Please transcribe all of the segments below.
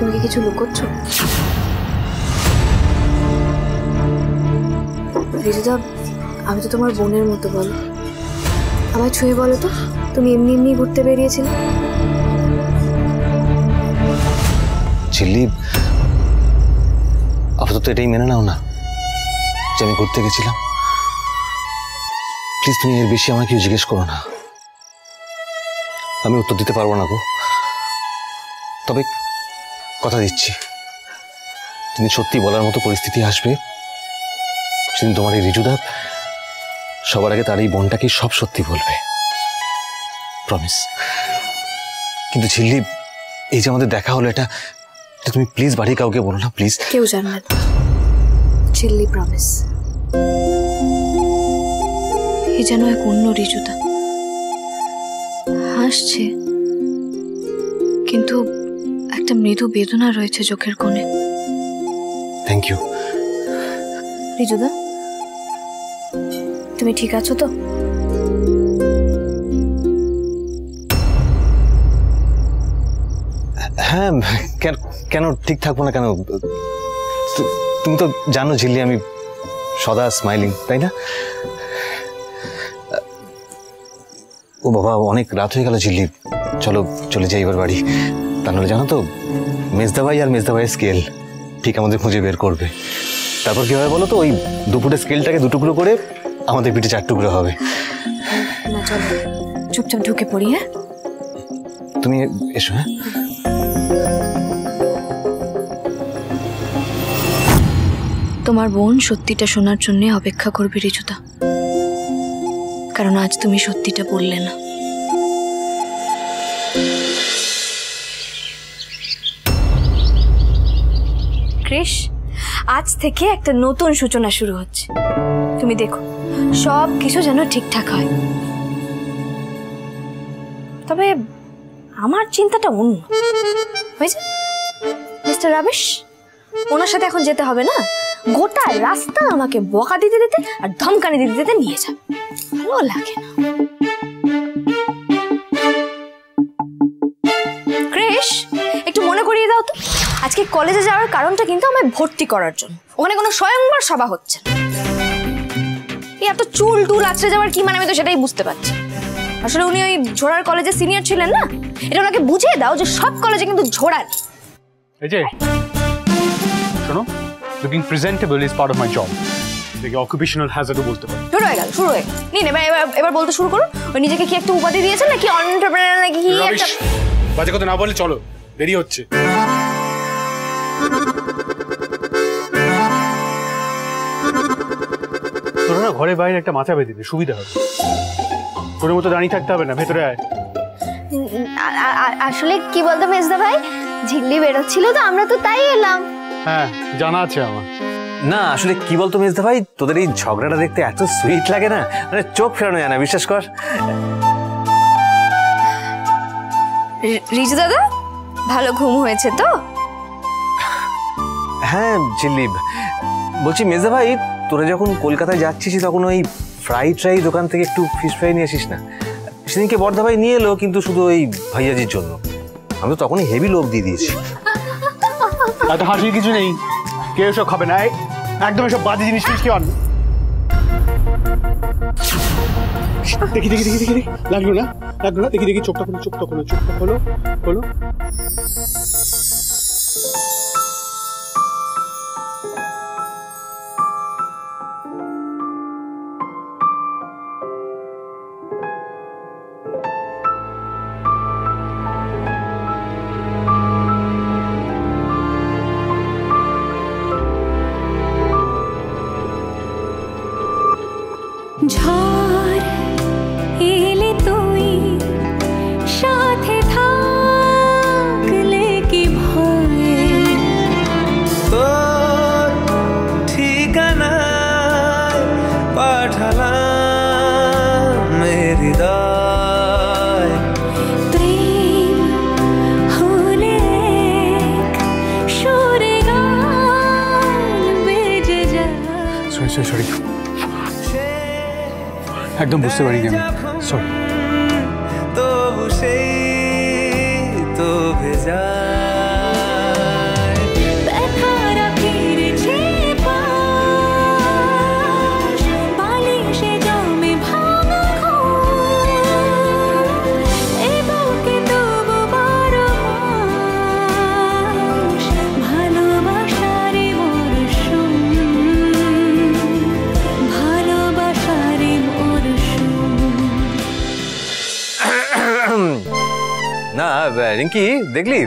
তুমি কি কিছু লুকোচ্ছ? রিজুদা, আমি তো তোমার বোনের মতো, বলো আমায় ছুঁয়ে বলো তো, তুমি এমনি এমনি ঘুরতে বেরিয়েছিলে? ঝিল্লি, আপাতত এটাই মেনে নাও না যে আমি ঘুরতে গেছিলাম। প্লিজ তুমি এর বেশি আমাকে জিজ্ঞেস করো না, আমি উত্তর দিতে পারবো না গো। তবে কথা দিচ্ছি, যদি সত্যি বলার মতো পরিস্থিতি আসবে, সেদিন তোমার এই রিজুদা সবার আগে তার এই বোনটাকে সব সত্যি বলবে, প্রমিস। কিন্তু ঝিল্লি, এই যে আমাদের দেখা হলো, এটা তুমি প্লিজ বাড়ি কাউকে বলো না, প্লিজ। কেউ জানবে না, ঝিল্লি প্রমিস। এই যেন এক অন্য রিজুদা, হাসছে কিন্তু একটা মৃদু বেদনা রয়েছে চোখের কোণে। থ্যাংক ইউ রিজুদা, তুমি ঠিক আছো তো? হ্যাঁ, কেন ঠিক থাকবো না কেন? তুমি তো জানো ঝিল্লি, আমি সদা স্মাইলিং, তাই না? ও বাবা, অনেক রাত হয়ে গেল ঝিল্লি, চলো চলে যাই এবার বাড়ি। তা নাহলে জানো তো, মেজদা ভাই আর মেজদা ভাইয়ের স্কেল ঠিক আমাদের খুঁজে বের করবে। তারপর কি হবে বলো তো, ওই দুপুরের স্কেলটাকে দুটুকরো করে আমাদের পিঠে 4 টুকরো হবে। না, চলো চুপচাপ ঢুকে পড়ি। হ্যাঁ, তুমি এসো। হ্যাঁ, তোমার বোন সত্যিটা শোনার জন্য অপেক্ষা করবে রিজুদা, কারণ আজ তুমি সত্যিটা বললে না। ক্রিশ, আজ থেকে একটা নতুন সূচনা শুরু হচ্ছে। তুমি দেখো, সব কিছু যেন ঠিকঠাক হয়। তবে আমার চিন্তাটা অন্য হয়েছে। মিস্টার রাবেশ, ওনার সাথে এখন যেতে হবে না, গোটা রাস্তা আমাকে বকা দিতে দিতে আর ধমকানি দিতে দিতে নিয়ে যাবে। ভালো লাগে না। ক্রিশ, একটু মনে করিয়ে দাও তো, আজকে কলেজে যাওয়ার কারণটা কিন্তু আমায় ভর্তি করার জন্য। ওখানে কোনো স্বয়ংবর সভা হচ্ছে না। এই এত চুল টুল আছড়ে যাওয়ার কি মানে, আমি তো সেটাই বুঝতে পারছি। আসলে উনি ওই ঝোড়ার কলেজে সিনিয়র ছিলেন না, এটা ওনাকে বুঝিয়ে দাও যে সব কলেজে কিন্তু ঝোড়া নেই। এই যে শোনো, looking presentable is part of my job. দেখি অকুপেশনাল হ্যাজার্ডও বলতে পারো। শুরু হয়ে গেল, শুরু হয়ে নিন। এবার বলতে শুরু করুন। ওই নিজেকে কি একটা উপাধি দিয়েছেন নাকি এন্টারপ্রেনার নাকি কি একটা? বাজে কথা না বলে চলো, দেরি হচ্ছে। তোরা না ঘরে বাইরে একটা মাথা বেঁধে দিতে সুবিধা হবে। তোর মতো দাঁড়িয়ে থাকতে হবে না, ভেতরে আয়। আসলে কি বলতো মেজদা ভাই, ঝিল্লি বেরোচ্ছিল তো, আমরা তো তাই এলাম। হ্যাঁ, জানা আছে আমার। না আসলে কি বলতো মেজদা ভাই, তোদের এই ঝগড়াটা দেখতে এত সুইট লাগে না, মানে চোখ ফেরানো যায় না, বিশ্বাস কর। রিজু দাদা, ভালো ঘুম হয়েছে তো? হ্যাঁ ঝিল্লি, বলছি মেজদা ভাই, তোরা যখন কলকাতায় যাচ্ছিস তখন ওই ফ্রাই দোকান থেকে একটু ফিশ ফ্রাই নিয়ে আসিস না। সেদিনকে বর্ধা ভাই নিয়ে এলো, কিন্তু শুধু ওই ভাইয়াজির জন্য। আমি তো তখনই হেভি লোভ দিয়ে দিয়েছি। এত হাসির কিছু নেই, কেউ এসব খাবে না, একদম এসব বাজে জিনিস কেউ আনবে। দেখি দেখি দেখি দেখি, লাগলো না লাগলো না, দেখি দেখি, চোখটা খোলো চোখটা খোলো চোখটা খোলো খোলো। ঝড় এলে তুই সাথে থাকলে কি ভয়, তোর ঠিকানায় পাঠালাম হৃদয়, প্রেম হলে সুরে গান বেজে যায়। সরি, একদম বুঝতে পারিনি আমি, সরি। তবু সেই তো ভেজা রিঙ্কি দেখলি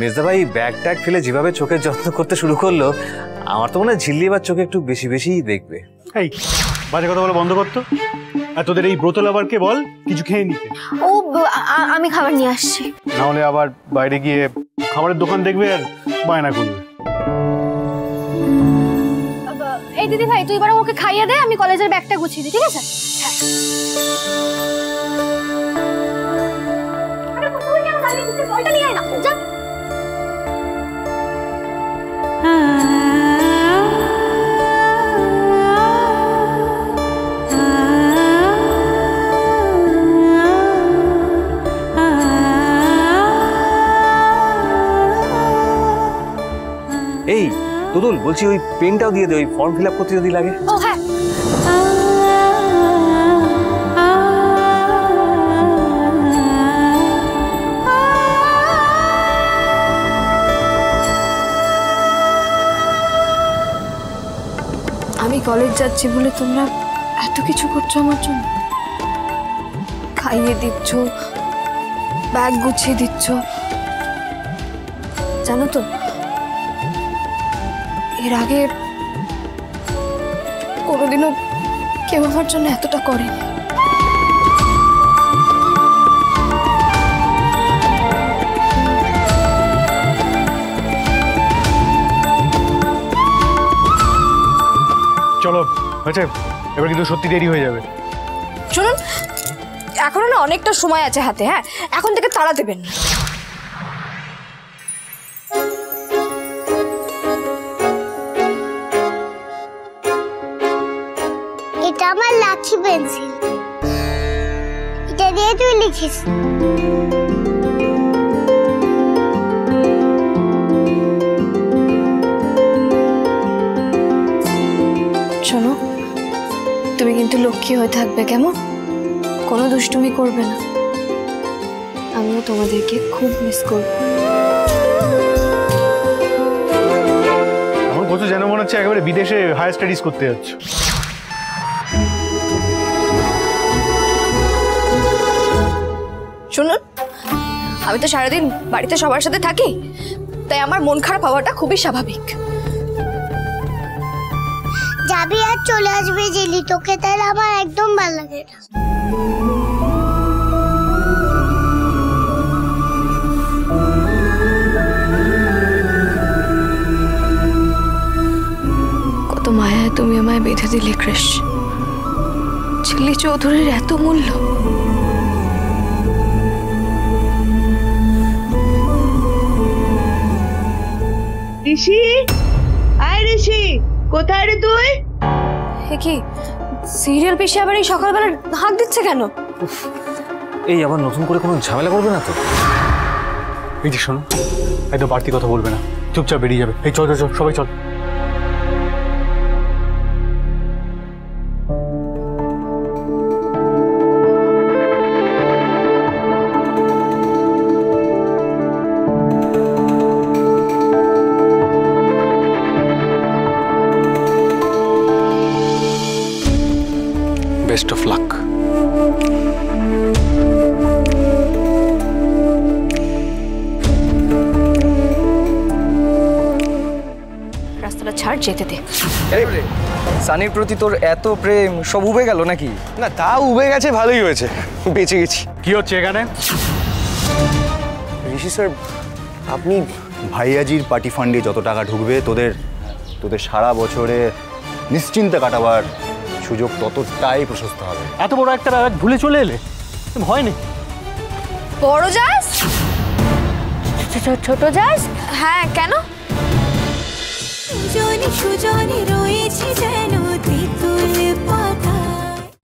মেজদা ভাই ব্যাগ ট্যাগ ফেলে যেভাবে চোখের যত্ন করতে শুরু করলো, আমার তো মনে হয় ঝিল্লি এবার চোখে একটু বেশি বেশিই দেখবে। এই বাজে কথা বলে বন্ধ করতো। আর তোদের এই ব্রত লাভারকে বল কিছু খেয়ে নিতে। ও আমি খাবার নিয়ে আসছি। না হলে আবার বাইরে গিয়ে খাবারের দোকান দেখবে আর বায়না করবে। এই দিদি ভাই তুই এবার ওকে খাইয়ে দে, আমি কলেজের ব্যাগটা গুছিয়ে দিই, ঠিক আছে? হ্যাঁ। আরে তুই কেন দাঁড়িয়ে আছিস? বলটা নিয়ে আয় না, যা। এই তুদুল বলছি ওই পেনটাও দিয়ে দে, ওই ফর্ম ফিল আপ করতে যদি লাগে। ও হ্যাঁ। আমি কলেজ যাচ্ছি বলে তোমরা এত কিছু করছো আমার জন্য, খাইয়ে দিচ্ছ, ব্যাগ গুছিয়ে দিচ্ছ। জানো তো এর আগে কোনোদিনও কেউ আমার জন্য এতটা করেনি। চলো হয়েছে, এবার কিন্তু সত্যি দেরি হয়ে যাবে। শুনুন, এখনো না অনেকটা সময় আছে হাতে, হ্যাঁ এখন থেকে তাড়া দেবেন না। এটা আমার লাকি পেন্সিল, এটা দিয়ে তুই লিখিস। শোনো, তুমি কিন্তু লক্ষ্মী হয়ে থাকবে, কেমন? কোনো দুষ্টুমি করবে না। আমিও তোমাদেরকে খুব মিস করব। আমার কত যেন মনে হচ্ছে একেবারে বিদেশে হায়ার স্টাডিজ করতে যাচ্ছ। শুনুন, আমি তো সারাদিন বাড়িতে সবার সাথে থাকি, তাই আমার মন খারাপ হওয়াটা খুবই স্বাভাবিক। যাবি আর চলে আসবে জেলি, তোকে তাহলে আমার একদম ভালো লাগে না। কত মায়ায় তুমি আমায় বেঁধে দিলে কৃষ। ঝিল্লি চৌধুরীর এত মূল্য। ঋষি, আয় ঋষি, কোথায় রে তুই? কি সিরিয়াল পিসে আবার এই সকালবেলা হাঁক দিচ্ছে কেন? এই আবার নতুন করে কোনো ঝামেলা করবে না তো? এই যে শোনো, একদম বাড়তি কথা বলবে না, চুপচাপ বেরিয়ে যাবে। এই চল চল চল, সবাই চল। Best of luck. রাস্তাটা ছাড়, যেতে দে। সানির প্রতি তোর এত প্রেম সব উবে গেল নাকি? না তা উবে গেছে, ভালোই হয়েছে, বেঁচে গেছি। কি হচ্ছে এখানে? ঋষি স্যার, আপনি ভাইয়াজির পার্টি ফান্ডে যত টাকা ঢুকবে তোদের সারা বছরে নিশ্চিন্তে কাটাবার সুযোগ ততটাই প্রশস্ত হবে। এত বড় একটা রাগ ভুলে চলে এলে ভয় নেই? বড় যাস, ছোট যাস? হ্যাঁ কেন? সুজনে সুজনে রয়েছে যেন তেঁতুল